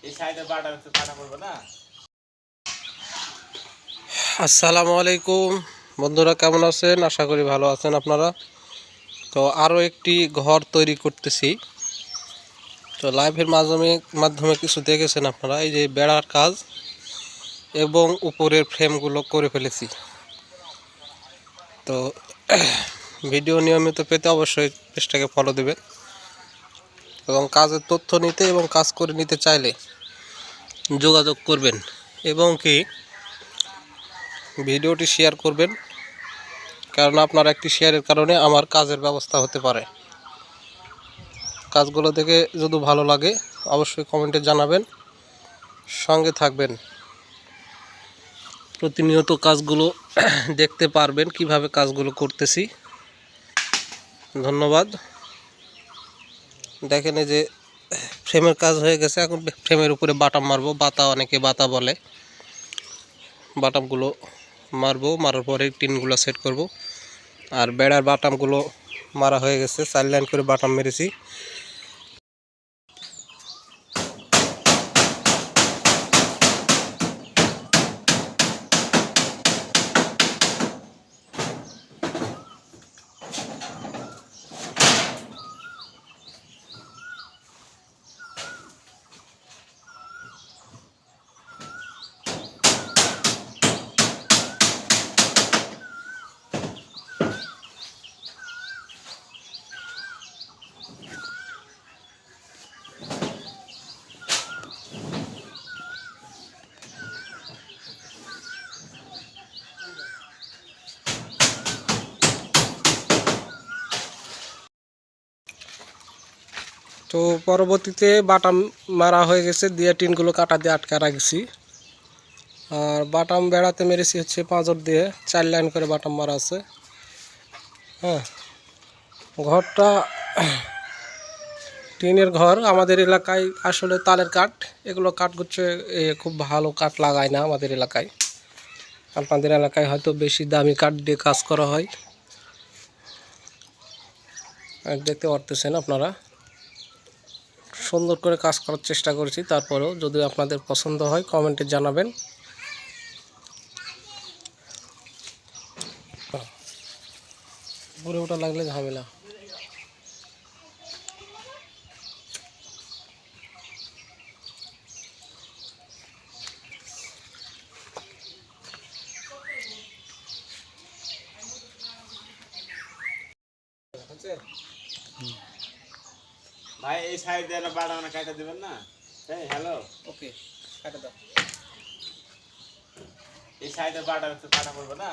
এই সাইডে বাটা তো কাটা পড়বে না। আসসালামু আলাইকুম বন্ধুরা, কেমন আছেন? আশা করি ভালো আছেন আপনারা। তো আরও একটি ঘর তৈরি করতেছি। তো লাইভের মাধ্যমে কিছু দেখেছেন আপনারা, এই যে বেড়ার কাজ এবং উপরের ফ্রেমগুলো করে ফেলেছি। তো ভিডিও নিয়মিত পেতে অবশ্যই পেজটাকে ফলো দেবেন এবং কাজের তথ্য নিতে এবং কাজ করে নিতে চাইলে যোগাযোগ করবেন এবং কি ভিডিওটি শেয়ার করবেন, কারণ আপনার একটি শেয়ারের কারণে আমার কাজের ব্যবস্থা হতে পারে। কাজগুলো দেখে যদি ভালো লাগে অবশ্যই কমেন্টে জানাবেন, সঙ্গে থাকবেন। প্রতিনিয়ত কাজগুলো দেখতে পারবেন কিভাবে কাজগুলো করতেছি। ধন্যবাদ। দেখেন এই যে ফ্রেমের কাজ হয়ে গেছে, এখন ফ্রেমের উপরে বাটাম মারবো। বাতা, অনেকে বাতা বলে। বাটামগুলো মারবো, মারার পরে টিনগুলো সেট করব। আর বেড়ার বাটামগুলো মারা হয়ে গেছে, 4 লাইন করে বাটাম মেরেছি। তো পরবর্তীতে বাটাম মারা হয়ে গেছে, দিয়ে টিনগুলো কাটা দিয়ে আটকা রাখছি। আর বাটাম বেড়াতে মেরেছি হচ্ছে পাঁজর দিয়ে, 4 লাইন করে বাটাম মারা আছে। হ্যাঁ, ঘরটা টিনের ঘর। আমাদের এলাকায় আসলে তালের কাঠ, এগুলো কাঠ হচ্ছে খুব ভালো কাঠ লাগায় না আমাদের এলাকায়। আপনাদের এলাকায় হয়তো বেশি দামি কাঠ দিয়ে কাজ করা হয়। দেখতে পারতেছেন আপনারা, সুন্দর করে কাজ করার চেষ্টা করেছি। তারপরেও যদি আপনাদের পছন্দ হয় কমেন্টে জানাবেন। উপরে ওটা লাগলে ঝামেলা। ভাই এই সাইড দিয়ে বাটা মানে কাটা দিবেন না? হ্যাঁ, হ্যালো, ওকে, কাটা দাও। এই সাইডে বাটা তো কাটা পড়বে না।